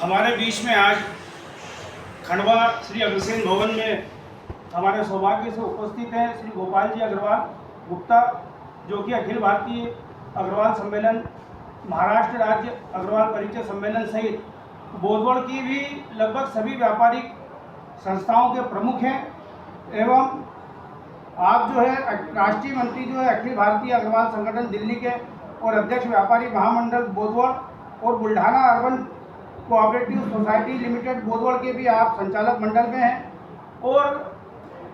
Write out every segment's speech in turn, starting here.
हमारे बीच में आज खंडवा श्री अग्रसेन भवन में हमारे सौभाग्य से उपस्थित हैं श्री गोपाल जी अग्रवाल गुप्ता, जो कि अखिल भारतीय अग्रवाल सम्मेलन, महाराष्ट्र राज्य अग्रवाल परिचय सम्मेलन सहित बोधवड़ की भी लगभग सभी व्यापारिक संस्थाओं के प्रमुख हैं। एवं आप जो है राष्ट्रीय मंत्री जो है अखिल भारतीय अग्रवाल संगठन दिल्ली के और अध्यक्ष व्यापारी महामंडल बोधवड़ और Buldhana urban cooperative society limited Bodhwad के भी आप संचालक मंडल में हैं। और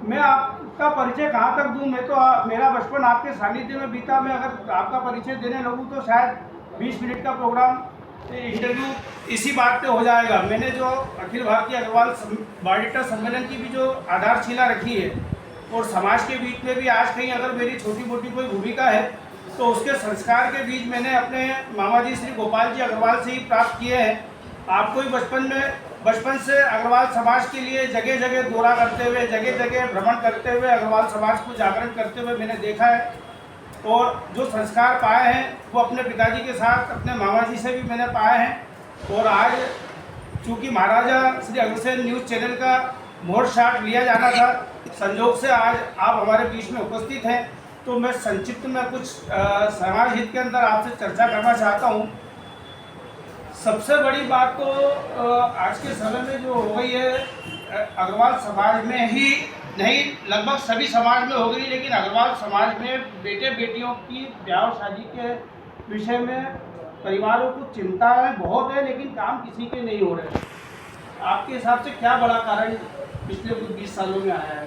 मैं आपका परिचय कहाँ तक दूँ, मैं तो मेरा बचपन आपके सानिध्य में बीता। मैं अगर आपका परिचय देने लगूँ तो शायद 20 मिनट का प्रोग्राम इंटरव्यू इसी बात पे हो जाएगा। मैंने जो अखिल भारतीय अग्रवाल बारिस्टर सम्मेलन की भी जो आधारशिला रखी है और समाज के बीच में भी आज कहीं अगर मेरी छोटी मोटी कोई भूमिका है तो उसके संस्कार के बीच मैंने अपने मामा जी श्री गोपाल जी अग्रवाल से ही प्राप्त किए हैं। आपको ही बचपन से अग्रवाल समाज के लिए जगह जगह दौरा करते हुए, जगह जगह भ्रमण करते हुए, अग्रवाल समाज को जागरण करते हुए मैंने देखा है। और जो संस्कार पाए हैं वो अपने पिताजी के साथ अपने मामा जी से भी मैंने पाए हैं। और आज चूँकि महाराजा श्री अग्रसेन न्यूज़ चैनल का मोहर शॉट लिया जाना था, संजोग से आज आप हमारे बीच में उपस्थित हैं, तो मैं संक्षिप्त में कुछ समाज हित के अंदर आपसे चर्चा करना चाहता हूँ। सबसे बड़ी बात तो आज के समय में जो हो गई है, अग्रवाल समाज में ही नहीं लगभग सभी समाज में हो गई, लेकिन अग्रवाल समाज में बेटे बेटियों की ब्याह शादी के विषय में परिवारों को चिंताएं बहुत है, लेकिन काम किसी के नहीं हो रहे। आपके हिसाब से क्या बड़ा कारण पिछले कुछ 20 सालों में आया है?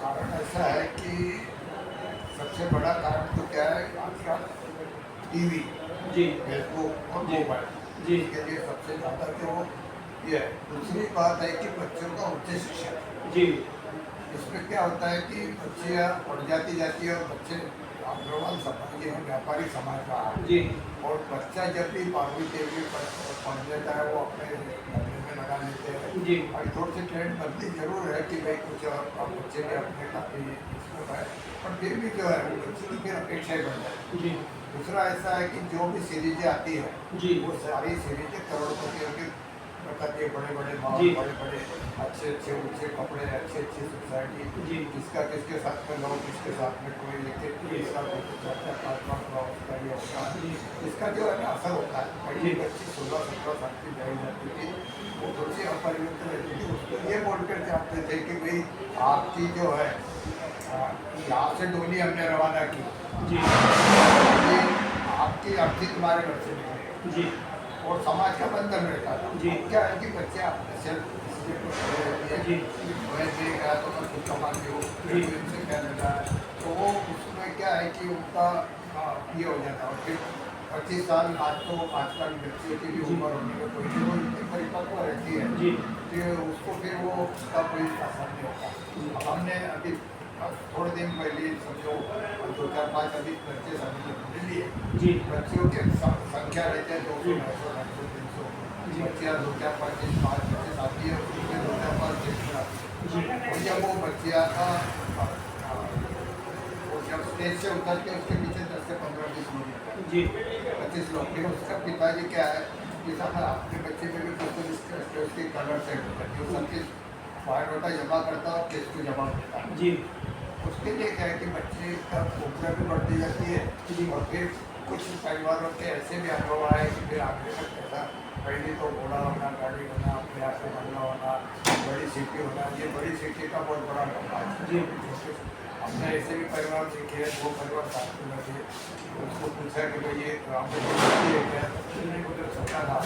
कारण ऐसा है कि सबसे बड़ा कारण तो क्या है, आजकल टीवी, जी, फेसबुक और जी, मोबाइल जी के लिए सबसे ज़्यादा जो ये है। दूसरी बात है कि बच्चों का उच्च शिक्षा, जी, इसमें क्या होता है कि बच्चियाँ पढ़ जाती है और बच्चे अग्रवाल समाज है, व्यापारी समाज का है जी, और बच्चा जब भी 12वीं 13वीं पढ़ लेता है वो अपने धंधे में लगा लेते हैं जी, और थोड़ी सी ट्रेंड बनती जरूर है कि भाई कुछ और बच्चे भी अपने काफ़ी इसमें है, पर फिर भी जो है वो बच्चे की फिर अपेक्षाएँ बढ़ जाती है। जी, दूसरा ऐसा है कि जो भी सीरीजें आती है जी, वो सारी सीरीजें करोड़पतियों की करती है, बड़े बड़े मॉल, जी, बड़े बड़े अच्छे ऊँचे कपड़े, अच्छी सोसाइटी, जी, किसका किसके साथ में लोग, किसके साथ में कोई लेके जी, इसका कुछ 4-5 लाख उसका ये होता है। जी, इसका जो है ना असर होता है। जी। पहली बच्ची 16-17 साल की ब्याही जाती थी, वो थोड़ी सी अपरिवर्तित रहती थी, उसको ये बोलकर चाहते थे कि भाई आपकी जो है यहाँ से डोली हमने रवाना की, जी, आपकी अर्थी तुम्हारे घर से निकले जी, और समाज का बंधन रहता था। जी। क्या है कि बच्चे अपने सेल्फ इसलिए कुछ खड़े रहते जी। हैं, मैं दे गया तो मैं खुद कमाती हूँ, जी। इनसे क्या लगा है, तो वो उसमें क्या है कि उनका ये हो जाता है। फिर 25 साल बाद तो आजकल बच्चियों की भी जी। उम्र होने में कोई वो इतनी परिपक्व रहती है जी। कि उसको फिर वो उसका कोई असर नहीं होता। अब हमने अभी थोड़े दिन पहले समझो 2-4-5 अभी बच्चे समझ लिए, जी, बच्चियों की संख्या रहती है 200, 250, 300 जी। बच्चियाँ 2-4-5 बच्चे आती है, उसमें 2-4-5 बच्चियाँ आती जी, है। और जब वो बच्चियाँ का वो जब स्टेज से उतर के उसके पीछे 10 से 15-20 लोग होते हैं, जी, 25 लोग। फिर उसका पिताजी क्या है कि साहब आपके बच्चे में भी कुछ उसकी कलर सेट होता है, सब चीज़ बायोडाटा जमा करता है और केस को जमा करता है। जी, उसके लिए क्या है कि बच्चे का उम्र भी बढ़ती जाती है जी। और फिर कुछ परिवारों के ऐसे भी अनुभव आए कि फिर आगे तक ऐसा पहले तो घोड़ा होना, गाड़ी होना, अपने हाथ से बनना होना, बड़ी सिटी होना, ये बड़ी सिटी का बहुत बड़ा लंबा है। जी। हमने ऐसे भी परिवार देखे हैं, वो परिवार साथ में लगे, उसको पूछा कि भाई ये ग्राम पंचायत है क्या, नहीं बोले छोटा था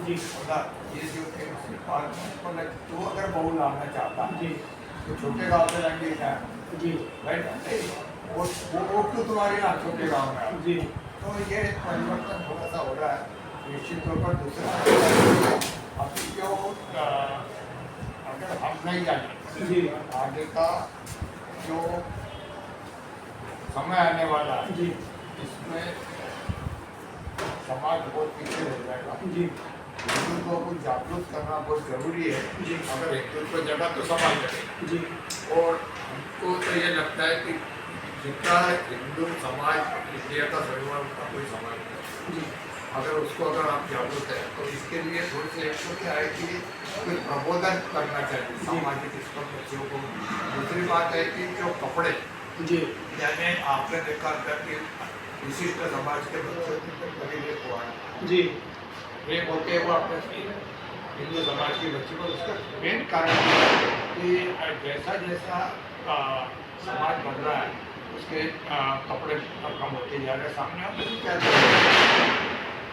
जी, बोला ये जो तो अगर बहू लाना चाहता जी, तो छोटे गाँव से लाएंगे क्या जी, राइट, नहीं वो क्यों तुम्हारे यहाँ छोटे गाँव में जी, तो ये परिवर्तन थोड़ा सा हो रहा है निश्चित तौर पर। दूसरा अभी जो अगर हम नहीं जाने जी, आगे का जो समय आने वाला है जी, इसमें समाज बहुत पीछे रह जाएगा। जी, हिंदू को जागरूक करना बहुत जरूरी है। जी। अगर हिंदू को जगह तो समाज करेगा। जी, और हमको तो ये लगता है कि जितना हिंदू समाज इंडिया का परिवार उतना कोई समाज नहीं। जी। अगर उसको अगर आप जागरूक है तो इसके लिए थोड़ी सी एक तो क्या है कि कोई प्रबोधन करना चाहिए सामाजिक इस पर बच्चों को। दूसरी बात है कि जो कपड़े जी यानी आपने देखा था कि विशिष्ट समाज के बच्चों की करीब एक हुआ है, जी एक होते हैं वो अपने हिंदू समाज के बच्चे को। उसका मेन कारण ये है कि जैसा जैसा समाज बढ़ रहा है उसके कपड़े कम होते जा रहे हैं। सामने हम नहीं क्या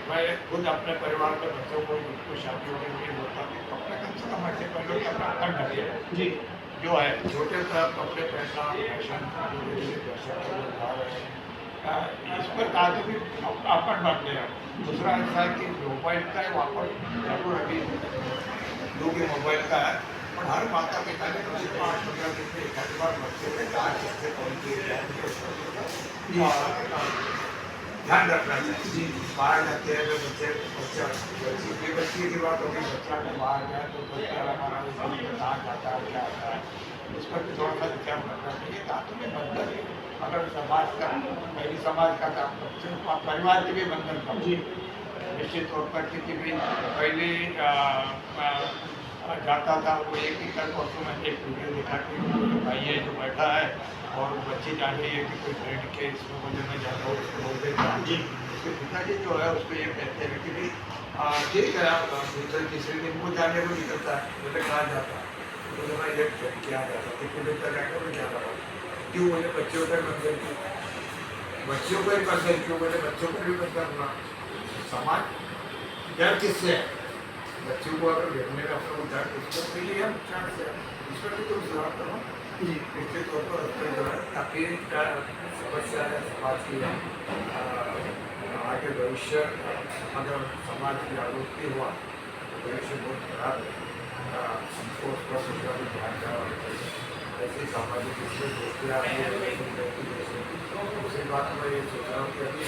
मैं खुद अपने परिवार के बच्चों को शादी होने के लिए बोलता हूँ कि कपड़े कम से कम ऐसे पहले कि अपना तन ढके जी जो है छोटे कपड़े पहनना फैशन जा रहे हैं। इस पर काफी भी अपन बढ़ गया। दूसरा ऐसा है कि मोबाइल का वापर जरूर अभी लोग मोबाइल का है, और हर माता पिता ने कम से कम 8-15 दिन में एक बार बच्चे के डांस से ध्यान रखना चाहिए। जी बाहर जाते हैं तो बच्चे बच्ची की बात होगी, बच्चा को बाहर जाए तो बच्चा हमारा कहाँ जाता है क्या आता है, इस पर भी थोड़ा सा विचार करना चाहिए। ताकि में बंधन अगर समाज का पहली समाज का काम बच्चों का परिवार के भी बंधन कम जी निश्चित तौर पर क्योंकि भी पहले जाता था वो एक ही कल परसों में एक वीडियो देखा कि भाई ये जो बैठा है और बच्ची जान रही है कि कोई बैठ के इसमें मुझे मैं जाता हूँ उसको बोल देता हूँ। जी उसके पिताजी जो है उसको ये कहते हैं कि भाई ठीक है आप दूसरे तीसरे दिन वो जाने को निकलता है, बोले कहाँ जाता है तो मैं ये क्या जाता कितने दिन तक आएगा मैं क्या करा क्यों बोले बच्चों का बंधन क्यों, बच्चों को ही बंधन क्यों, बोले बच्चों को भी बंधन होना। समाज डर किससे है, बच्चों को अगर देखने का अपना डर किसको के लिए हम नुकसान से इस पर भी तो सुधार करो जी निश्चित तौर पर अपने जो है ताकि समस्या है समाज की आगे भविष्य अगर समाज की आलोचना हुआ तो भविष्य बहुत खराब है। हमको उस पर दूसरा भी ध्यान देना चाहिए। ऐसे सामाजिक इसमें दूसरी बात मैं ये सोच रहा हूँ कि अभी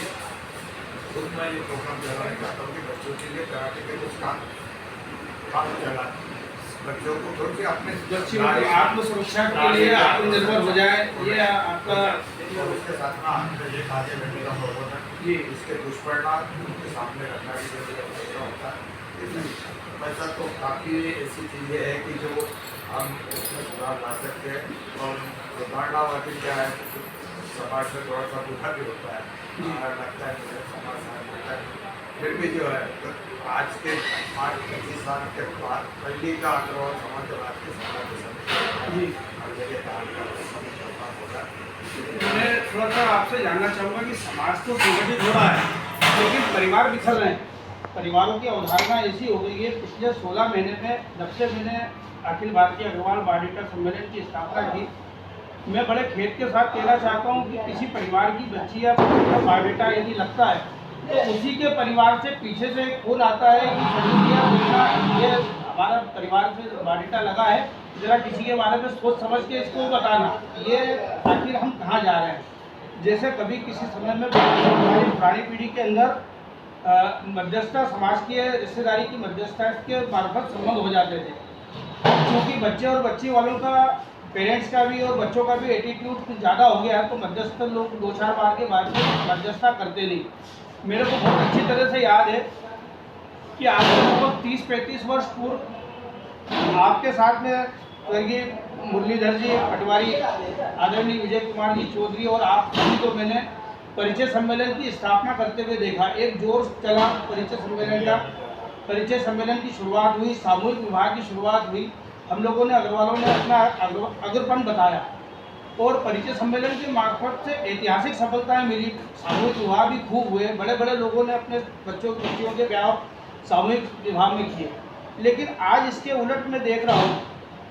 खुद मैं ये प्रोग्राम चलाना चाहता हूँ कि बच्चों के लिए कराटे के कुछ काम चला बच्चों को थोड़ी सी अपने बच्चियों की आत्म सुरक्षा के लिए आत्मनिर्भर हो जाए, ये आपका और उसके साथ में आगे बढ़ने का प्रबोधन जी इसके दुष्परिणाम उनके सामने रखना भी जरूरी होता है। वैसा तो काफ़ी ऐसी चीज़ें हैं कि जो हम उसमें सुधार ला सकते हैं। और सुधारणावादी क्या है समाज में थोड़ा सा बुरा भी होता है, लगता है मुझे समाज में होता है फिर भी जो है तो आज के 5-25 साल के बाद पहली का अग्रवाल समाज और आज के समाज के समय जी हर जगह काम होगा। मैं थोड़ा सा आपसे जानना चाहूँगा कि समाज तो संगठित हो रहा है लेकिन परिवार बिखर रहे हैं। परिवारों की अवधारणा ऐसी हो गई है, पिछले 16 महीने में जब से मैंने अखिल भारतीय अग्रवाल बालिका सम्मेलन की स्थापना की, मैं बड़े खेद के साथ कहना चाहता हूँ कि किसी परिवार की बच्ची या बायोडेटा यदि लगता है तो उसी के परिवार से पीछे से फोन आता है कि भैया ये हमारा परिवार से बायोडेटा लगा है, जरा किसी के बारे में सोच समझ के इसको बताना, ये आखिर हम कहाँ जा रहे हैं। जैसे कभी किसी समय में हमारी पुरानी पीढ़ी के अंदर मध्यस्थता समाज की रिश्तेदारी की मध्यस्थता के मार्फत संबंध हो जाते थे, क्योंकि बच्चे और बच्ची वालों का पेरेंट्स का भी और बच्चों का भी एटीट्यूड ज़्यादा हो गया है तो मध्यस्थ लोग 2-4 बार के बाद में मध्यस्थता करते नहीं। मेरे को बहुत अच्छी तरह से याद है कि आज से लगभग 30-35 वर्ष पूर्व आपके साथ में स्वर्गीय मुरलीधर जी पटवारी, आदरणीय विजय कुमार जी चौधरी और आप सभी को मैंने परिचय सम्मेलन की स्थापना करते हुए देखा। एक जोर चला परिचय सम्मेलन का, परिचय सम्मेलन की शुरुआत हुई, सामूहिक विवाह की शुरुआत हुई, हम लोगों ने अग्रवालों ने अपना अग्रपन बताया और परिचय सम्मेलन के मार्फत से ऐतिहासिक सफलताएं मिली। सामूहिक विवाह भी खूब हुए, बड़े बड़े लोगों ने अपने बच्चियों के ब्याह सामूहिक विवाह में किए। लेकिन आज इसके उलट मैं देख रहा हूँ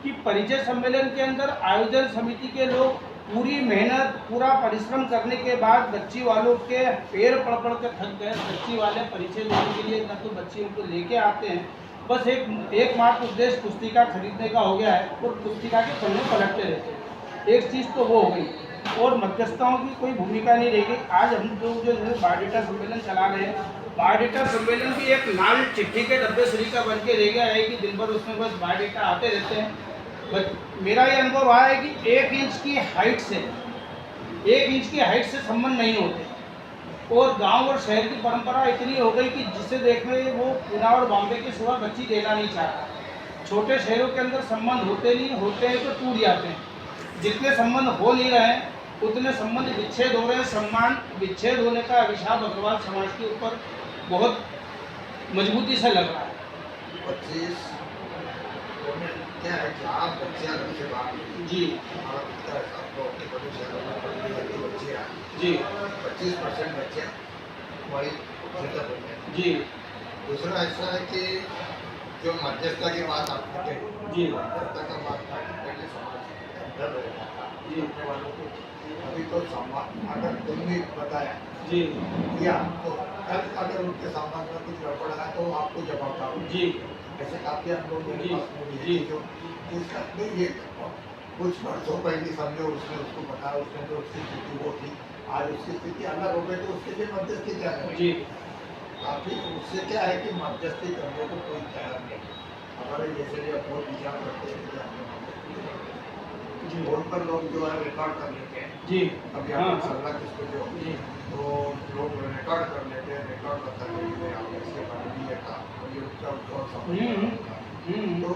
कि परिचय सम्मेलन के अंदर आयोजन समिति के लोग पूरी मेहनत पूरा परिश्रम करने के बाद बच्ची वालों के पैर पड़ के थक गए। बच्ची वाले परिचय लेने के लिए न तो बच्ची उनको लेके आते हैं, बस एकमात्र उद्देश्य पुस्तिका खरीदने का हो गया है और पुस्तिका के पन्ने पलटते रहते हैं। एक चीज़ तो वो हो गई और मध्यस्थताओं की कोई भूमिका नहीं रह गई। आज हम लोग जो है बायोडेटा सम्मेलन चला रहे हैं, बायोडेटा सम्मेलन भी एक लाल चिट्ठी के डब्बे श्री का बन के रह गया है कि दिन भर उसमें बस बायोडेटा आते रहते हैं। बस मेरा ये अनुभव रहा है कि 1 इंच की हाइट से संबंध नहीं होते। और गांव और शहर की परंपरा इतनी हो गई कि जिसे देखने वो पुणे और बॉम्बे के सिवा बच्ची देना नहीं चाहता। छोटे शहरों के अंदर संबंध होते नहीं, होते हैं तो टूट जाते हैं। जितने संबंध हो नहीं रहे हैं उतने संबंध विच्छेद हो रहे हैं। सम्मान विच्छेद होने का अभिशाप अग्रवाल समाज के ऊपर बहुत मजबूती से लग रहा है। 25 क्या है कि आप बच्चियाँ घर से बाहर जी हमारा दिखता है आपको अपने बड़े शहरों में पढ़ने जाती बच्चियाँ जी 25% बच्चे वही सेटअप होते हैं। जी दूसरा ऐसा है कि जो मध्यस्थता की बात आप करते हैं जी मध्यस्थता का बात था कि पहले समाज के अंदर रहता था जी अपने वालों को अभी तो समाज अगर तुमने बताया जी या तो कल अगर उनके समाज में कुछ गड़बड़ है तो आपको जवाब दो जी ऐसे काफी हम लोग मेरे जी, पास में भी है जी। कि जो जिसका नहीं ये कुछ वर्षों पहले समझो उसने उसको बताया उसने जो उसकी स्थिति वो थी आज उसकी स्थिति अलग हो गई तो उसके लिए मध्यस्थी क्या करें जी काफी उससे क्या है कि मध्यस्थी करने को कोई तैयार नहीं हमारे जैसे जो बहुत विचार करते हैं कि हमने मध्यस्थी करनी। जी फोन पर लोग जो है रिकॉर्ड कर लेते हैं जी अभी हाँ आप हाँ सलाह किसको जो जी तो लोग रिकॉर्ड कर लेते हैं रिकॉर्ड करता है कि आपने इसके बारे में ये कहा और ये उसका उसको समझ में हम्म, आता है। हम्म, तो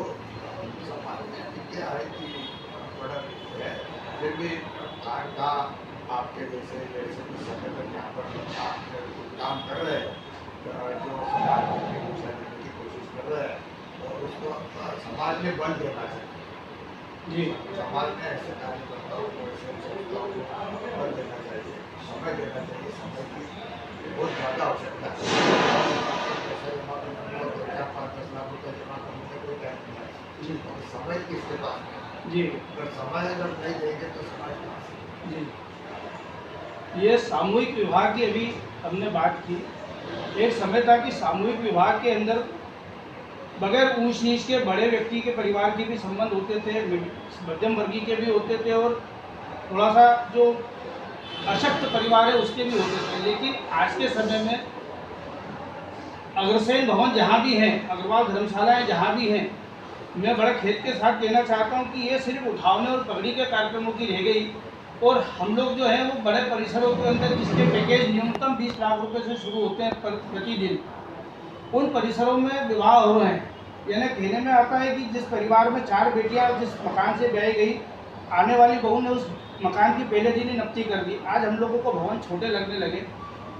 समाज में अभी क्या है कि बड़ा है फिर भी का आपके जैसे जैसे कुछ संगठन यहाँ पर आप काम कर रहे हैं जो समाज में दिशा देने की कोशिश कर रहे हैं और उसको समाज में बल देना चाहिए। जी समाज में ऐसे कार्यकर्ताओं को ऐसे संस्थाओं को बल देना चाहिए समय देना चाहिए समय की बहुत ज़्यादा आवश्यकता है। पैसा जमा करने में 2-4-5-10 लाख रुपये जमा करने में कोई टाइम नहीं है जी और समय किसके पास है जी अगर समय अगर नहीं देंगे तो समाज कहाँ से जी ये सामूहिक विवाह की अभी हमने बात की। एक समय था कि सामूहिक विवाह के अंदर बगैर ऊंच नीच के बड़े व्यक्ति के परिवार के भी संबंध होते थे, मध्यम वर्गीय के भी होते थे और थोड़ा सा जो अशक्त परिवार है उसके भी होते थे। लेकिन आज के समय में अग्रसेन भवन जहाँ भी हैं, अग्रवाल धर्मशालाएं जहाँ भी हैं, मैं बड़े खेद के साथ कहना चाहता हूँ कि ये सिर्फ उठावने और पगड़ी के कार्यक्रमों की रह गई और हम लोग जो है वो बड़े परिसरों के अंदर जिसके पैकेज न्यूनतम 20 लाख रुपए से शुरू होते हैं प्रतिदिन, उन परिसरों में विवाह हो रहे हैं। यानी कहने में आता है कि जिस परिवार में 4 बेटियां जिस मकान से ब्याई गई, आने वाली बहू ने उस मकान की पहले दिन ही नपती कर दी। आज हम लोगों को भवन छोटे लगने लगे,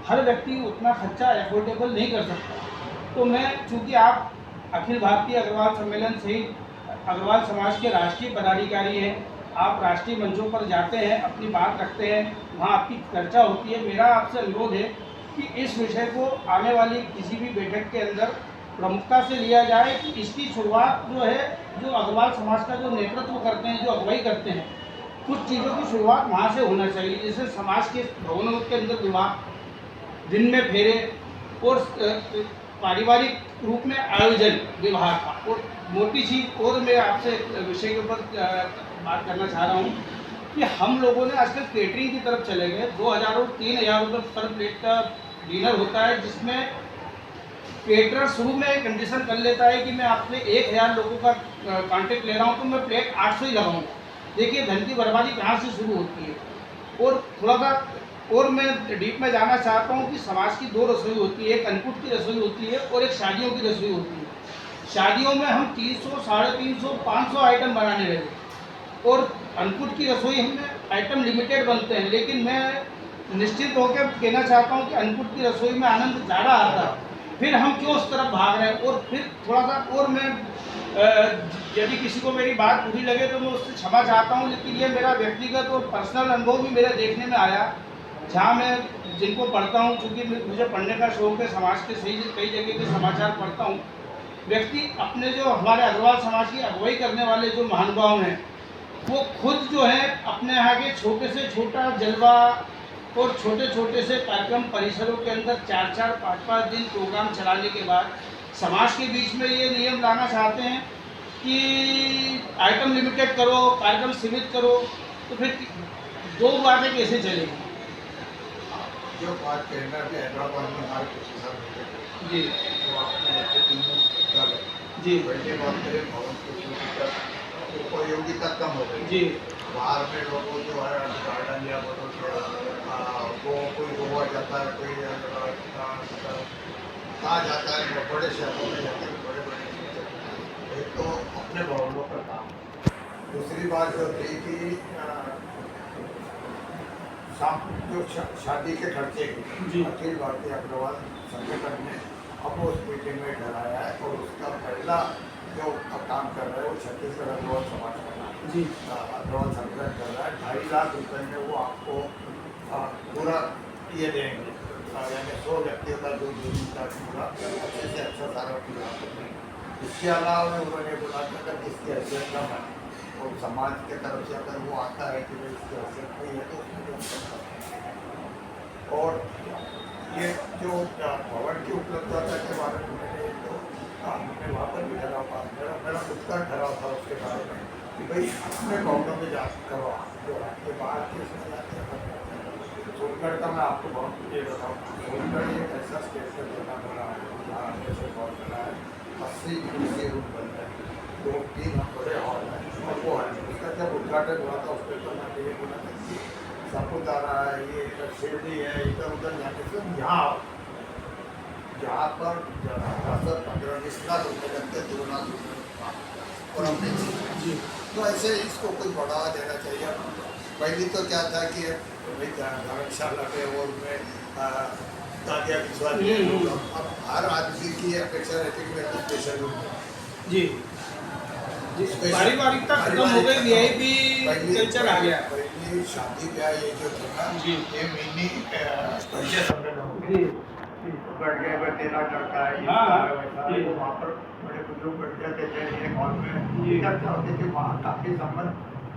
हर व्यक्ति उतना खर्चा एफोर्डेबल नहीं कर सकता। तो मैं चूँकि आप अखिल भारतीय अग्रवाल सम्मेलन सहित अग्रवाल समाज के राष्ट्रीय पदाधिकारी हैं, आप राष्ट्रीय मंचों पर जाते हैं, अपनी बात रखते हैं, वहाँ आपकी चर्चा होती है। मेरा आपसे अनुरोध है कि इस विषय को आने वाली किसी भी बैठक के अंदर प्रमुखता से लिया जाए कि इसकी शुरुआत जो है, जो अग्रवाल समाज का जो नेतृत्व करते हैं, जो अगुवाई करते हैं, कुछ चीज़ों की शुरुआत वहाँ से होना चाहिए। जैसे समाज के भवनों के अंदर विवाह, दिन में फेरे और पारिवारिक रूप में आयोजन विवाह का। और मोटी चीज़ और मैं आपसे विषय के ऊपर बात करना चाह रहा हूँ कि हम लोगों ने आजकल केटरिंग की तरफ चले गए। 2000 और 3000 रुपये पर प्लेट का डिनर होता है, जिसमें केटरर शुरू में एक कंडीशन कर लेता है कि मैं आपसे 1000 लोगों का कांटेक्ट ले रहा हूँ तो मैं प्लेट 800 ही लगाऊंगा। देखिए धन की बर्बादी कहाँ से शुरू होती है। और थोड़ा सा और मैं डीप में जाना चाहता हूँ कि समाज की 2 रसोई होती है, एक अन्नकूट की रसोई होती है और एक शादियों की रसोई होती है। शादियों में हम 300, 350, 500 आइटम बनाने लगे और अन्नकूट की रसोई में आइटम लिमिटेड बनते हैं। लेकिन मैं निश्चित होकर कहना चाहता हूँ कि अन्नकूट की रसोई में आनंद ज़्यादा आता है। फिर हम क्यों उस तरफ भाग रहे हैं। और फिर थोड़ा सा और मैं यदि किसी को मेरी बात बुरी लगे तो मैं उससे क्षमा चाहता हूँ, लेकिन ये मेरा व्यक्तिगत और पर्सनल अनुभव भी मेरे देखने में आया। जहाँ मैं जिनको पढ़ता हूँ, क्योंकि मुझे पढ़ने का शौक है, समाज के सही कई जगह के समाचार पढ़ता हूँ। व्यक्ति अपने जो हमारे अग्रवाल समाज की अगुवाई करने वाले जो महानुभाव हैं, वो खुद जो है अपने यहाँ के छोटे से छोटा जलवा और छोटे छोटे से कार्यक्रम परिसरों के अंदर 4-4, 5-5 दिन प्रोग्राम चलाने के बाद समाज के बीच में ये नियम लाना चाहते हैं कि आइटम लिमिटेड करो, कार्यक्रम सीमित करो। तो फिर 2 बातें कैसे चलेगी। जो बात कहना भी हैदराबाद में हमारे कुछ हिसाब होते थे जी तो आपने एक 3 जी पहले बात करें भवन की उपयोगिता कम हो गई जी बाहर में लोगों जो है गार्डन या बोलो तो वो कोई गोवा जाता है, कोई कहाँ जाता है, बड़े शहरों में जाते हैं, बड़े बड़े एक तो अपने भवनों का काम। दूसरी बात जो थी कि जो शादी के खर्चे जी। अखिल भारतीय अग्रवाल संगठन ने अब उस मीटिंग में ठहराया है और उसका पहला जो काम कर रहा है वो छत्तीसगढ़ अग्रवाल समाज कर रहा है जी। अग्रवाल संगठन कर रहा है। 2.5 लाख रुपए में वो आपको पूरा ये देंगे, यानी 100 व्यक्तियों का जो जीवन का पूरा अच्छे से अच्छा सारा पूरा। इसके अलावा उन्होंने बोला कि अगर इसकी हैसियत कम है और समाज के तरफ से अगर वो आता है कि भाई इसकी हैसियत नहीं है तो उसमें जो और ये जो भवन की उपलब्धता के बारे में मैंने तो हमने वहाँ पर भी ठहराव था, मेरा खुद का ठहराव था उसके बारे में कि भाई अपने भवनों में जा करो, जो ये बाहर के इसमें जाते हैं। सोनगढ़ का मैं आपको बहुत ये बताऊँ, सोनगढ़ एक ऐसा स्टेशन बना बना है जहाँ जैसे बहुत बना है, 80 कुर्सी रूम बन रहे हैं, 2-3 बड़े हॉल हैं और वो है उसका जब उद्घाटन हुआ था उसके तो मैं ये बोला था कि सापुतारा है, ये इधर शिरडी है, इधर उधर जाके फिर यहाँ जहाँ पर 10-15-20 लाख रुपये लगते हैं, 2 लाख रुपये और अपने जी। तो ऐसे इसको कुछ बढ़ावा देना चाहिए। पहले तो क्या था कि भाई धर्मशाला पे और में दादिया विश्वास अब हर आदमी की अपेक्षा रहती है कि मेरे को स्पेशल रूम जी। पारिवारिकता खत्म हो गई, वीआईपी कल्चर आ गया। पहले शादी ब्याह ये जो था ना जी। ये मिनी बढ़ गया, अगर 13 लड़का है वहाँ पर बड़े बुजुर्ग बैठ जाते थे एक हॉल में, चर्चा होती थी, वहाँ काफ़ी संबंध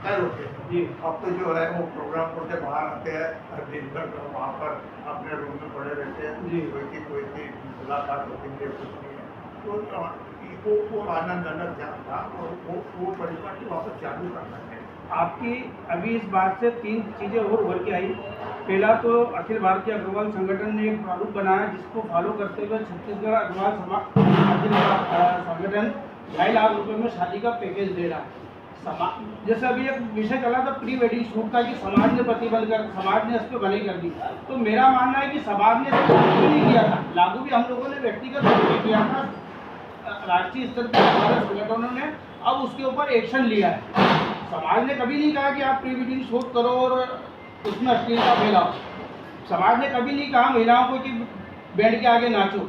तय होते थे। अब तो जो है वो प्रोग्राम करते बाहर आते हैं, हर दिन भर वहाँ पर अपने रूम में पड़े रहते हैं, कोई की मुलाकात होती है, कुछ नहीं है। तो वो आनंद अलग था और वो परिवार की वापस चालू करना है। आपकी अभी इस बात से 3 चीज़ें और उभर के आई। पहला तो अखिल भारतीय अग्रवाल संगठन ने एक प्रारूप बनाया जिसको फॉलो करते हुए छत्तीसगढ़ अग्रवाल अखिल संगठन 2.5 लाख रुपए में शादी का पैकेज दे रहा है। जैसे अभी एक विषय चला था प्री वेडिंग शूट का कि समाज ने प्रतिबंध कर, समाज ने इस पर मनाही कर दी। तो मेरा मानना है कि समाज ने इसको लागू भी नहीं किया था, लागू भी हम लोगों ने व्यक्तिगत रूप से किया था, राष्ट्रीय स्तर पर हमारे संगठनों ने अब उसके ऊपर एक्शन लिया है। समाज ने कभी नहीं कहा कि आप प्री वेडिंग शूट करो और उसमें अश्लीलता फैलाओ। समाज ने कभी नहीं कहा महिलाओं को कि बैंड के आगे नाचो,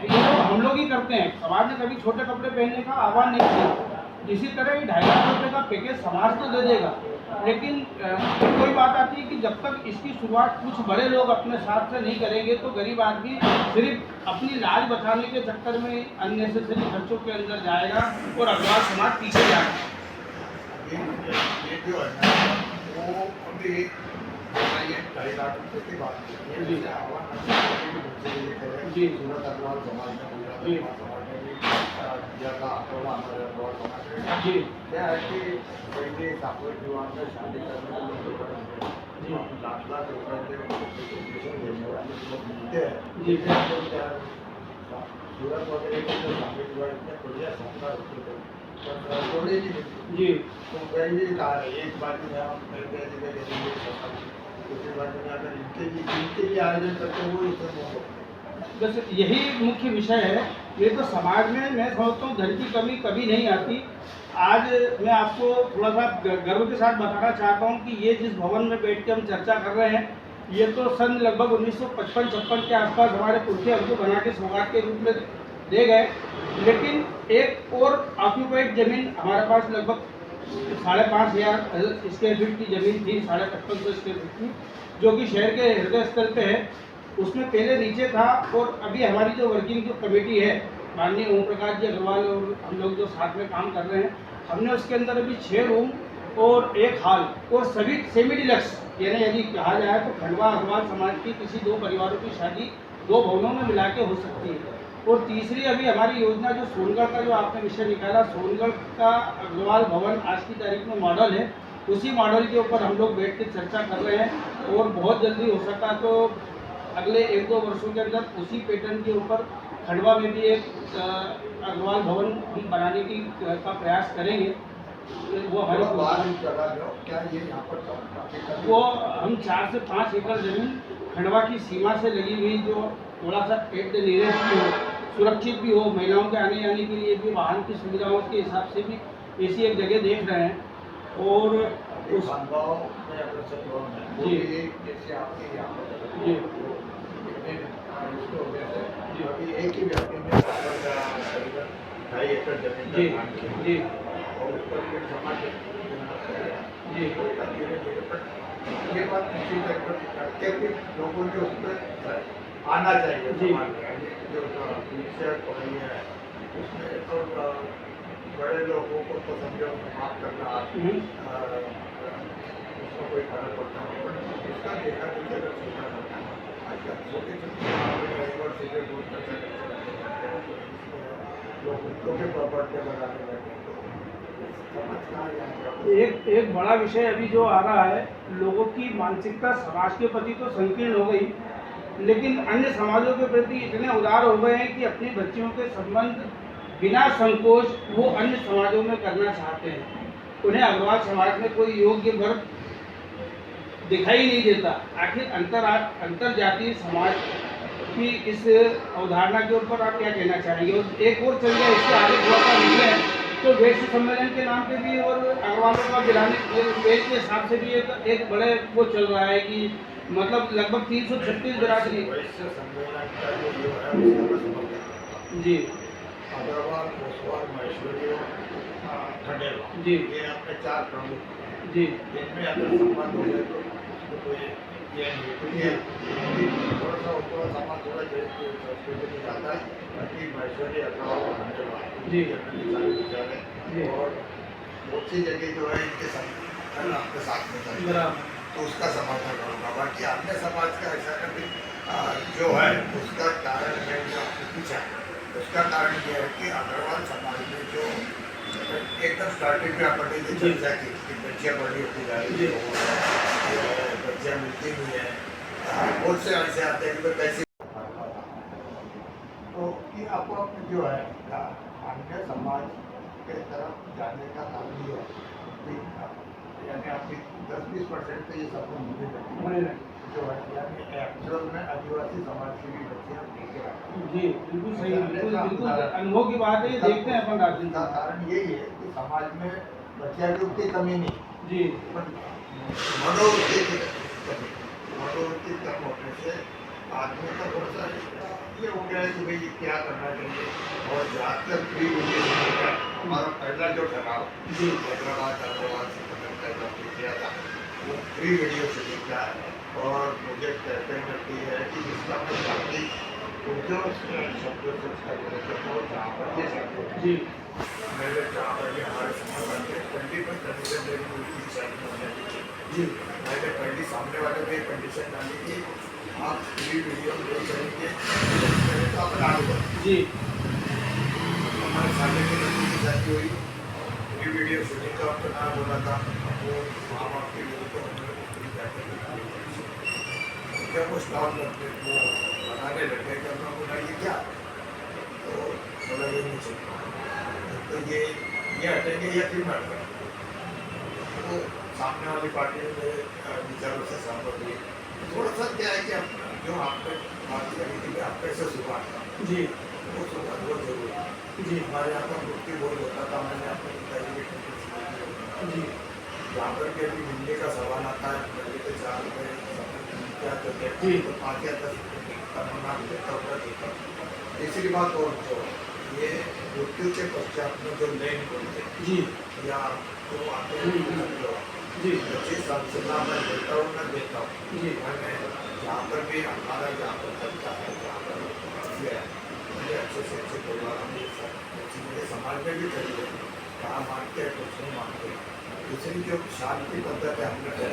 ये तो हम लोग ही करते हैं। समाज ने कभी छोटे कपड़े पहनने का आह्वान नहीं किया। इसी तरह ये 2.5 लाख रुपये का पैकेज समाज तो दे देगा, लेकिन कोई बात आती है कि जब तक इसकी शुरुआत कुछ बड़े लोग अपने साथ से नहीं करेंगे तो गरीब आदमी सिर्फ अपनी लाज बचाने के चक्कर में अननेसेसरी खर्चों के अंदर जाएगा और अग्रवाल समाज पीछे जाएगा। ये जो है ना वो अभी 2.5 लाख रुपये की बात है, सूरत अग्रवाल समाज ने दिया था, अकोला हमारे अग्रवाल समाज ने क्या है कि पहले सापुर विवाह में शादी करने के लोग लाख रुपये के देने वाले लोग मिलते हैं। सूरत वगैरह के जो शादी विवाह इतने बढ़िया 17 रुपये थोड़ी नहीं जी। तो वही कहा एक बार में हम दूसरी बार में अगर इनके लिए आयोजन करते हैं वो इसमें बस यही मुख्य विषय है। ये तो समाज में मैं समझता हूँ धन की कमी कभी नहीं आती। आज मैं आपको थोड़ा सा गर्व के साथ बताना चाहता हूँ कि ये जिस भवन में बैठ के हम चर्चा कर रहे हैं ये तो सन लगभग 1955-56 के आसपास हमारे पुरखे हमको बना के सौगात के रूप में दे गए। लेकिन एक और ऑक्यूपाइड ज़मीन हमारे पास लगभग 5,500 स्क्वायर फीट की ज़मीन थी, 5500 स्क्वायर फीट की, जो कि शहर के हृदय स्थल पे है। उसमें पहले नीचे था और अभी हमारी जो वर्किंग जो कमेटी है माननीय ओम प्रकाश जी अग्रवाल और हम लोग जो साथ में काम कर रहे हैं, हमने उसके अंदर अभी 6 रूम और 1 हॉल और सभी सेमी डिलक्स, यानी यदि कहा जाए तो खंडवा अग्रवाल समाज की किसी 2 परिवारों की शादी 2 भवनों में मिला के हो सकती है। और तीसरी अभी हमारी योजना जो सोनगढ़ का जो आपने विषय निकाला, सोनगढ़ का अग्रवाल भवन आज की तारीख में मॉडल है, उसी मॉडल के ऊपर हम लोग बैठ के चर्चा कर रहे हैं और बहुत जल्दी हो सका तो अगले 1-2 वर्षों के अंदर उसी पैटर्न के ऊपर खंडवा में भी एक अग्रवाल भवन हम बनाने का प्रयास करेंगे। वो हमारे थोड़ा बाहर चला जाओ, क्या ये यहाँ पर काफी कमी? वो हम 4 से 5 एकड़ जमीन खंडवा की सीमा से लगी हुई, जो थोड़ा सा एट द नियरेस्ट भी हो, सुरक्षित भी हो, महिलाओं के आने जाने के लिए भी, वाहन की सुविधाओं के हिसाब से भी ऐसी एक जगह देख रहे हैं। और अभी उस खानगांव में अगर सब लोग हैं, वो जी। भी एक जैसे आपके यहाँ पर जी। इसको हो गया है, जी। अभी एक ही व्यक्ति में बराबर का करीबन 2.5 एकड़ जमीन जी। का दान किया। जी। और उस पर फिर समाज जी। धीरे धीरे पर ये बात किसी तक पर करके भी लोगों के उस पर आना चाहिए जी। समाज में। जो विषय हो रही है उसमें तो बड़े लोगों को तो समझो माफ करना उसको कोई फर्क पड़ता नहीं, पर इसका देखा देखिए अगर छोटा करना है आजकल छोटे छोटे ड्राइवर सीधे रोड पर चलते लोग उनको भी प्रॉपर्टी बनाने लगे तो समझ कहाँ जाएगा। एक बड़ा विषय अभी जो आ रहा है, लोगों की मानसिकता समाज के प्रति तो संकीर्ण हो गई, लेकिन अन्य समाजों के प्रति इतने उदार हो गए हैं कि अपनी बच्चियों के संबंध बिना संकोच वो अन्य समाजों में करना चाहते हैं। उन्हें अग्रवाल समाज में कोई योग्य वर्ग दिखाई नहीं देता। आखिर अंतर जातीय समाज की इस अवधारणा के ऊपर आप क्या कहना चाहेंगे? और एक और चल गया, इसके आगे थोड़ा सा निकले तो वैश्य सम्मेलन के नाम पे भी और अग्रवालों का गिराने वेश के हिसाब से भी एक बड़े वो चल रहा है कि मतलब लगभग 336 बिरादरी। वैश्य सम्मेलन का जो है उसका समर्थन करता हूँ। जी। अग्रवाल, ओसवाल, महेश्वरी और खंडेलवाल, जी। ये अपने 4 प्रमुख हैं। जी। इनमें अगर संबंध हो जाए तो उसको कोई ये नहीं है, क्योंकि थोड़ा सा उनको समाज थोड़ा संस्कृति में जाता है, बाकी महेश्वरी, अग्रवाल और खंडेलवाल जी। जनरली सारे विचार जी। हैं और बहुत सी जगह जो है इनके संगठन आपके साथ में चलते हैं, बराबर। तो उसका समर्थन करूँगा। बाकी अन्य समाज का ऐसा कभी जो है उसका कारण है जो आपने पूछा, उसका कारण यह है कि अग्रवाल समाज में जो एकदम स्टार्टिंग में आपने जो चर्चा की कि बच्चियाँ बड़ी होती जा रही है, बच्चियाँ मिलती नहीं है, बहुत से ऐसे आते हैं कि कैसे तो कि आपको जो है अन्य समाज के तरफ जाने का कारण ये है, यानी आपकी 10-20% तो ये सब होने लगे जो है, यानी एक्चुअल में आदिवासी समाज की भी बच्चियाँ लेके आए। जी, बिल्कुल सही, बिल्कुल अनुभव की बात है, ये देखते हैं अपन राजन का कारण यही है कि समाज में बच्चियाँ की उतनी कमी नहीं जी, पर मनोवृत्ति की कमी, मनोवृत्ति कम होने से आदमी का थोड़ा सा ये हो गया है कि भाई क्या करना चाहिए। और जहाँ तक फ्री का हमारा पहला जो ठहराव हैदराबाद अग्रवाल संगठन का जो किया था वो फ्री वीडियो से दिखता है और मुझे कहते करती है कि जिसका मैं बाकी उद्योग शब्दों से उसका तो जहाँ पर ये शब्द जी, मेरे जहाँ पर भी हमारे समाज के 20% कंडीशन मेरी पूरी शादी होने की जी, मैंने पहली सामने वाले को कंडीशन डाली कि आप फ्री वीडियो ले करेंगे तो आप आगे बढ़ें। जी, हमारे सामने की लड़की की शादी हुई, फ्री वीडियो शूटिंग का उनको नाम बोला था, वो माँ बाप के लोगों को हमने फ्री जाकर जब वो स्टॉल लगते वो बनाने लगे तो मैं बोला ये क्या, तो बोला ये नहीं चाहिए, तो ये हटेंगे या फिर मर गए। तो सामने वाली पार्टी में मेरे विचारों से सहमत हुई। थोड़ा सा क्या है कि आप जो आपने बात करी थी कि आप कैसे शुरुआत करें, जी, वो शुरुआत बहुत जरूरी है। जी, हमारे यहाँ का मुक्ति बोल होता था, मैंने आपको बताया जी, यहाँ पर भी अभी मिलने का सवाल आता है, पहले तो 4 रुपये क्या करते जी। हैं तो 5 या 10 देता। तीसरी बात और जो ये मृत्यु के पश्चात में जो लेन बोलते हैं जी, या तो आते हैं जी, 25 साल से ना मैं देता हूँ ना देता हूँ, जी, मैंने जहाँ पर भी हमारा जहाँ पर चलता है जहाँ पर मुझे अच्छे से अच्छे परिवार में ये सब मेरे समाज में भी करिए कहाँ मानते हैं कुछ नहीं मानते। दूसरी जो शांति पद्धति है हमने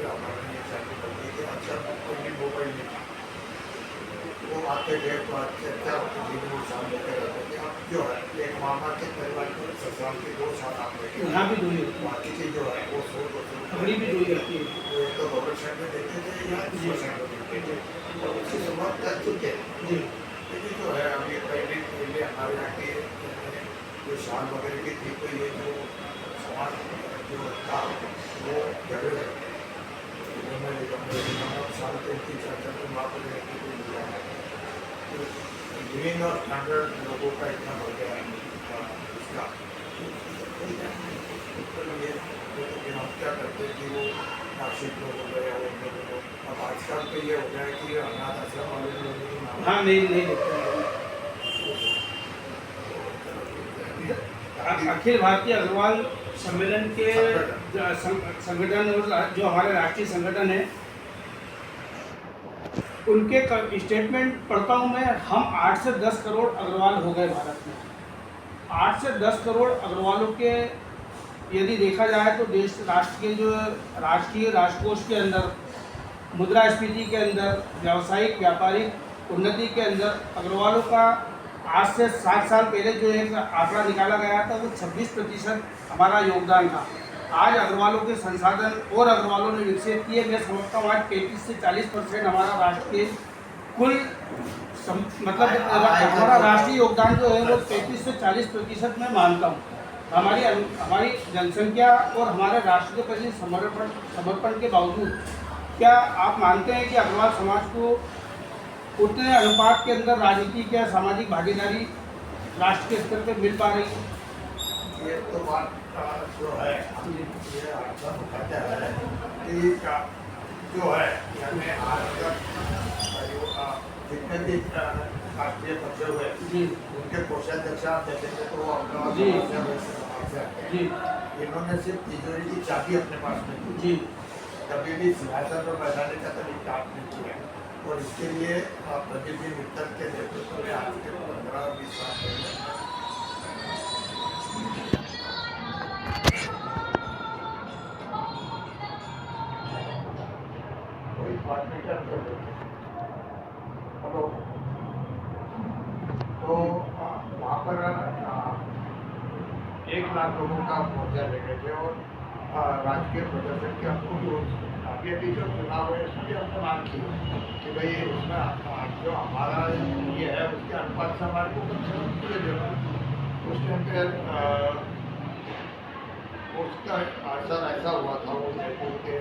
हमारे लिए शांति पद्धति के अच्छा कोई मोबाइल नहीं था, वो आते गए तो अच्छा दिन वो शाम लेकर रहते थे। अब जो है एक मामा के परिवार को ससुराल के 2 साल आप लेके यहाँ भी दूरी होती है, बाकी की जो है वो 100 खबरी भी दूरी होती है। वो तो गवर्नमेंट में देते थे या स्मशान में देते थे और उसकी शुरुआत कर चुके हैं। जी, लेकिन जो है अभी पहले हमारे यहाँ के जो शान वगैरह की थी तो ये जो समाज जो था वो जगह साल 33-34 में वहाँ पर रहने को मिला है। तो लिविंग और स्टैंडर्ड लोगों का इतना बढ़ गया है इसका लेकिन हम क्या करते हैं कि वो नासिक लोग हो गए और उन लोगों को अब आजकल तो ये हो गया है कि अनाथ आश्रम वाले लोगों को नाम हाँ, नहीं लिखते हैं। अखिल भारतीय अग्रवाल सम्मेलन के संगठन और जो हमारे राष्ट्रीय संगठन है उनके स्टेटमेंट पढ़ता हूँ मैं। हम 8 से 10 करोड़ अग्रवाल हो गए भारत में। 8 से 10 करोड़ अग्रवालों के यदि देखा जाए तो देश राष्ट्र के जो राष्ट्रीय राजकोष के अंदर, मुद्रास्फीति के अंदर, व्यावसायिक व्यापारिक उन्नति के अंदर अग्रवालों का आज से 60 साल पहले जो एक आंकड़ा निकाला गया था वो 26% हमारा योगदान था। आज अग्रवालों के संसाधन और अग्रवालों ने विकसित किए। मैं समझता हूँ आज 33 से 40% हमारा राष्ट्र के कुल मतलब हमारा राष्ट्रीय योगदान जो है वो 33 से 40% मैं मानता हूँ। हमारी जनसंख्या और हमारे राष्ट्र के प्रति समर्पण के बावजूद क्या आप मानते हैं कि अग्रवाल समाज को उतने अनुपात के अंदर राजनीतिक या सामाजिक भागीदारी राष्ट्र के स्तर पर मिल पा रही है? ये तो बात जो है ये आपका बताता है कि जो है हमें आज तक जितने भी राष्ट्रीय पक्ष हुए उनके कोषाध्यक्ष आप देखेंगे तो वो अपना इन्होंने सिर्फ तिजोरी की चाबी अपने पास में की जी कभी भी सिंहासन पर बैठाने का तरीका आपने किया और इसके लिए प्रतिदिन उत्तर के नेतृत्व में आज के 15-20 साल पहले कोई बात नहीं कर सकते। हेलो, तो वहाँ पर 1 लाख लोगों का मोर्चा लेके थे और राजकीय प्रदर्शन के हमको आगे भी जो चुनाव है इसलिए हमने मांग की कि भाई उसमें जो हमारा ये है उसके अनुपात से हमारे को कम से कम पूरे देना। उस टाइम पे उसका असर ऐसा हुआ था वो जयपुर के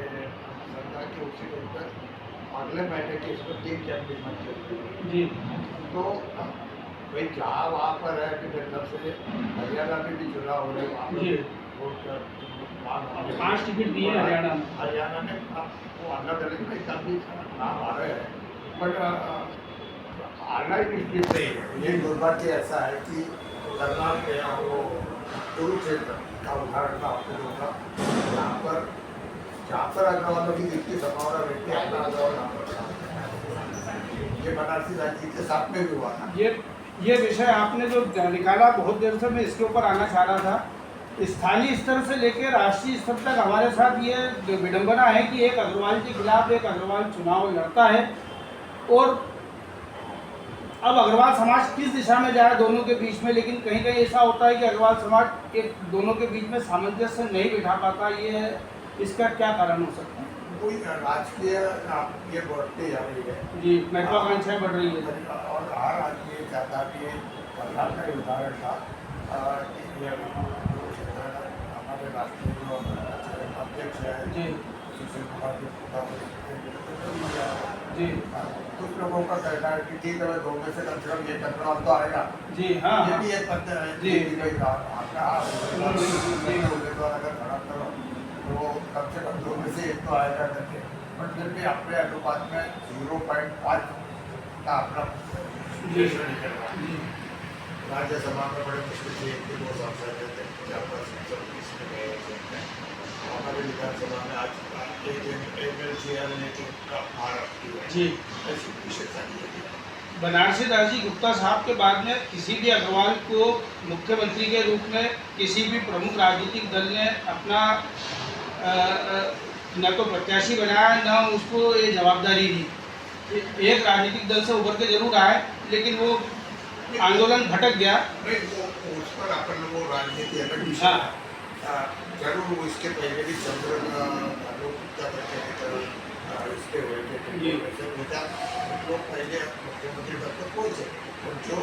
सरकार के उसी दिन तक अगले महीने की इसको 3 कैंपिंग में चलती जी तो भाई जहाँ वहाँ पर है कि मतलब से हरियाणा में भी चुनाव हो रहे वहाँ जी पर 5 टिकट दिए हरियाणा में। हरियाणा में वो अन्ना दलित में काफ़ी नाम आ रहे हैं बट ऑनलाइन स्थिति नहीं है। ये दुर्भाग्य ऐसा है कि करनाल के वो कुरुक्षेत्र का उदाहरण मैं आपको दूंगा जहाँ पर अग्रवालों की जितनी संभावना रहती है अग्रवाल ये बनारसी राजनीति के साथ में भी हुआ था। ये विषय आपने जो निकाला बहुत देर से मैं इसके ऊपर आना चाह रहा था। स्थानीय स्तर से लेकर राष्ट्रीय स्तर तक हमारे साथ ये विडंबना है कि एक अग्रवाल के खिलाफ एक अग्रवाल चुनाव लड़ता है और अब अग्रवाल समाज किस दिशा में जाए दोनों के बीच में, लेकिन कहीं कहीं ऐसा होता है कि अग्रवाल समाज एक दोनों के बीच में सामंजस्य नहीं बिठा पाता। ये इसका क्या कारण हो सकता है? कोई राजकीय ये बढ़ती जा रही है जी, महत्वाकांक्षाएं बढ़ रही है और हर आदमी ये चाहता कि करनाल का उदाहरण था कि ये हमारे राष्ट्रीय जो अध्यक्ष है जी सुशील कुमार जी कुछ लोगों का कहना है कि ठीक है 2 में से कम ये टकराव तो आएगा। जी हाँ ये भी एक पद है जी आपका उम्मीदवार अगर खड़ा करो तो कम से कम 2 में से 1 तो आएगा करके बट फिर भी अपने अनुपात में 0.5 का अपना निकल रहा है। राज्यसभा में बड़े मुश्किल से 1-2 सांसद रहते हैं हमारे विधानसभा में आज जी बनारसी दास जी गुप्ता साहब के बाद में किसी भी अग्रवाल को मुख्यमंत्री के रूप में किसी भी प्रमुख राजनीतिक दल ने अपना न तो प्रत्याशी बनाया न उसको ये जवाबदारी दी। एक राजनीतिक दल से उभर के जरूर आए लेकिन वो आंदोलन भटक गया। उस पर अपन वो राजनीति अलग विषय हाँ है। जरूर वो इसके पहले भी चंद्र इसके हुए थे लोग पहले मुख्यमंत्री पद पर पहुँचे और जो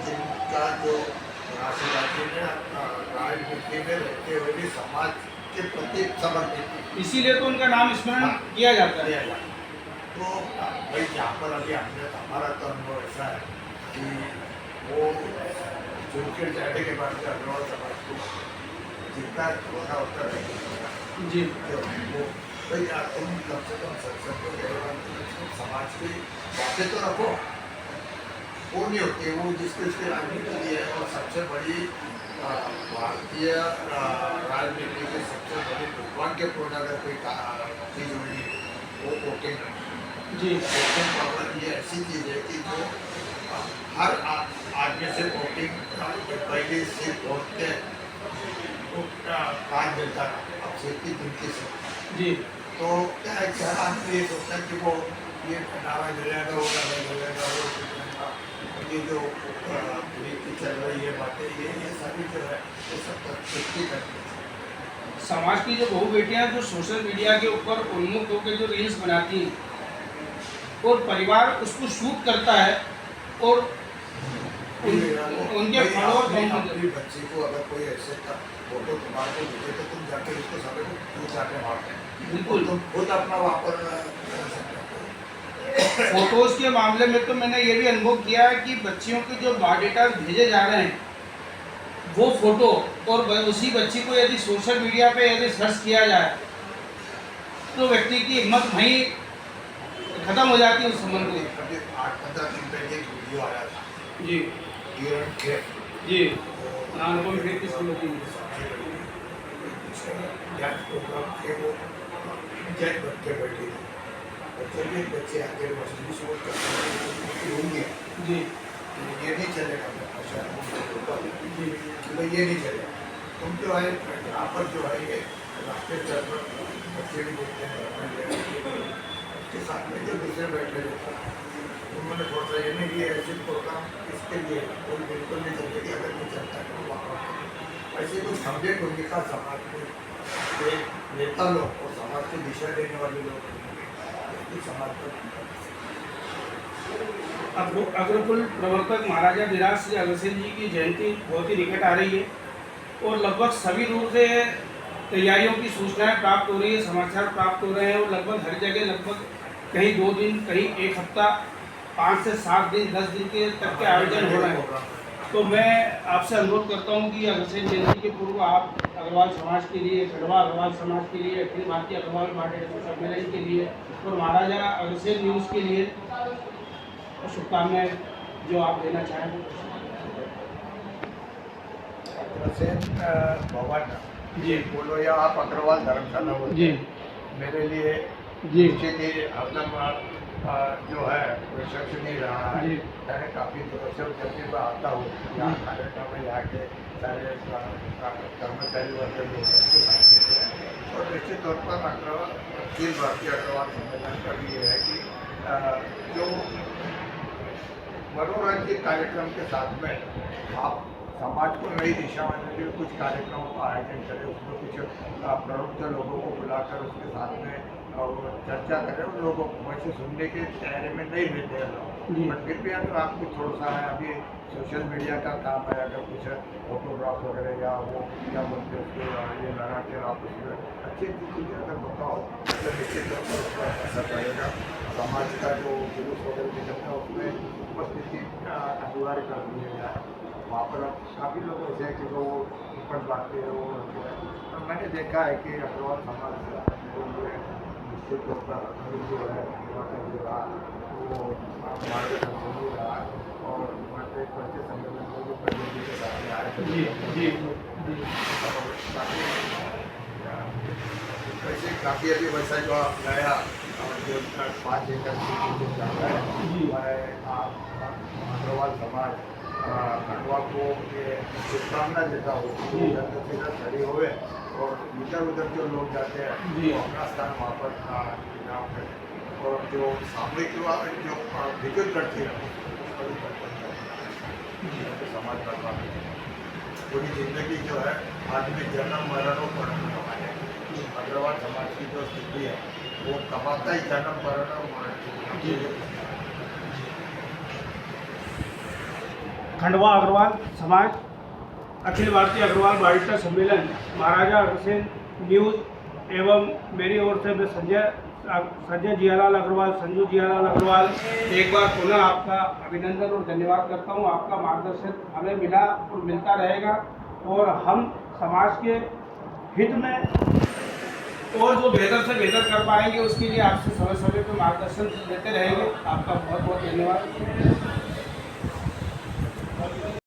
जिनका जो राष्ट्रवादी में राजनीति में रहते हुए भी समाज के प्रति समर्पित थे। इसीलिए तो उनका नाम स्मरण किया जाता है। तो भाई जहाँ पर अभी हमने हमारा तो अनुभव ऐसा है कि वो चुनकर जाने के बाद अग्रवाल समाज को जितना होना होता है जी वो भाई तुम कम से कम संसद को समाज की बातें तो रखो। वो नहीं होती, वो जिसके राजनीति की है और सबसे बड़ी भारतीय राजनीति के सबसे बड़ी दुर्भाग्यपूर्ण अगर कोई चीज़ हुई वो वोटिंग जी वोटिंग पावर ये ऐसी चीज़ है कि जो हर आदमी से वोटिंग पहले सिर्फ वोट के कार्ड मिलता था, अब सिर्फ की गिनती से। जी तो क्या है कि हर आदमी ये सोचता है कि वो ये नारा मिलेगा होगा नहीं मिलेगा वो ये जो नीति चल रही है बातें ये सभी जो है ये सब सृष्टि करती है। समाज की जो बहू बेटियां जो सोशल मीडिया के ऊपर उन्मुख होकर जो रील्स बनाती हैं और परिवार उसको शूट करता है और उनके फॉलोअर अपनी बच्ची को अगर कोई ऐसे का फोटो तुम्हारे को दिखे तो तुम जाके उसको समय को क्यों जाके मारते हैं। बिल्कुल तुम खुद अपना वापर कर सकते हो। फोटोज के मामले में तो मैंने ये भी अनुभव किया है कि बच्चियों के जो बायोडेटा भेजे जा रहे हैं वो फोटो और उसी बच्ची को यदि सोशल मीडिया पे यदि सर्च किया जाए तो व्यक्ति की हिम्मत वहीं खत्म हो जाती है उस संबंध में। अभी 8-15 दिन पहले एक वीडियो आया था जी यूरन के जी अनुपम खेर की स्मृति में। जज प्रोग्राम थे वो जज बन के बैठे थे और जब एक बच्चे आके मजलिस वो होंगे जी ये नहीं चलेगा जी भाई ये नहीं चलेगा तुम जो है यहाँ पर जो है ये राष्ट्रीय स्तर पर बच्चे भी बोलते हैं उसके साथ में जो दूसरे बैठे थे उन्होंने सोचा ये नहीं कि ऐसे प्रोग्राम इसके लिए कोई बिल्कुल नहीं चलेगी अगर नहीं चलता है तो वहाँ ऐसे कुछ समझे होंगे का समाज में नेता लोग और समाज को दिशा देने वाले लोग समाज पर अग्रकुल प्रवर्तक महाराजा धीराज श्री अग्रसेन जी की जयंती बहुत ही निकट आ रही है और लगभग सभी दूर से तैयारियों की सूचनाएं प्राप्त हो रही है, समाचार प्राप्त हो रहे हैं और लगभग हर जगह लगभग कहीं 2 दिन कहीं 1 हफ्ता 5 से 7 दिन 10 दिन के तक के आयोजन हो रहे हैं। तो मैं आपसे अनुरोध करता हूं कि अग्रसेन जयंती के पूर्व आप अग्रवाल समाज के लिए, खंडवा अग्रवाल समाज के लिए, अखिल भारतीय अग्रवाल बायोडेटा सम्मेलन के लिए और महाराजा अग्रसेन न्यूज़ के लिए शुभकामनाएं जो आप देना चाहें। अग्रसेन भवन जी बोलो या आप अग्रवाल धर्मशाला बोलो जी मेरे लिए जी उसके लिए हरदम जो है विश्वसनीय रहा है। जी। मैंने काफ़ी दिनों से जब भी मैं आता हूँ यहाँ कार्यक्रम में जाके सारे कर्मचारी वर्ग लोग उसके साथ देते हैं और निश्चित तौर पर अखिल भारतीय अग्रवाल सम्मेलन का भी ये है कि जो मनोरंजन कार्यक्रम के साथ में आप समाज को नई दिशा में के लिए कुछ कार्यक्रमों का आयोजन करें, उसमें कुछ प्रमुख लोगों को बुलाकर उसके साथ में चर्चा करें। उन लोगों को वैसे सुनने के चेहरे में नहीं मिलते हैं लोग, बट फिर भी अगर आपको थोड़ा सा है अभी सोशल मीडिया का काम है, अगर कुछ फोटोग्राफ वगैरह या वो क्या बोलते हैं उसको ये लगा के आप उसमें अच्छी अच्छी चीज़ें अगर बताओ तो निश्चित तौर पर उसका असर पड़ेगा। समाज का जो जुलूस वगैरह निकलता है उसमें उपस्थिति अनिवार्य कर दिया जाए। वहाँ पर अब काफ़ी लोग ऐसे हैं कि वो ऊपर बातें वो तो मैंने देखा है कि अग्रवाल समाज निश्चित तौर पर जो है जो रहा वो मार्गदर्शन नहीं रहा और हमारे बच्चे संगठन को जो प्रगति के साथ में आए जी वैसे काफ़ी अभी वैसा जो आप नया जो 5 एकड़ जो जाता है अग्रवाल समाज खंडवा को ये शुभकामना देता हूँ कि जल्द से जल्द खड़ी हुए और इधर उधर जो लोग जाते हैं वो अपना स्थान वहाँ पर चुनाव करें और जो सामूहिक जो विद्युत करती है समाज बर्बाद पूरी जिंदगी जो है आदमी जन्म मरणों पर हमारे अग्रवाल समाज की जो स्थिति है वो कमाता ही जन्म मरण और मरण। खंडवा अग्रवाल समाज अखिल भारतीय अग्रवाल बारिस्टर सम्मेलन महाराजा अग्रसेन न्यूज़ एवं मेरी ओर से मैं संजय जियालाल अग्रवाल, संजू जियालाल अग्रवाल एक बार पुनः आपका अभिनंदन और धन्यवाद करता हूँ। आपका मार्गदर्शन हमें मिला और मिलता रहेगा और हम समाज के हित में और जो बेहतर से बेहतर कर पाएंगे उसके लिए आपसे समय समय पर मार्गदर्शन देते रहेंगे। आपका बहुत बहुत धन्यवाद।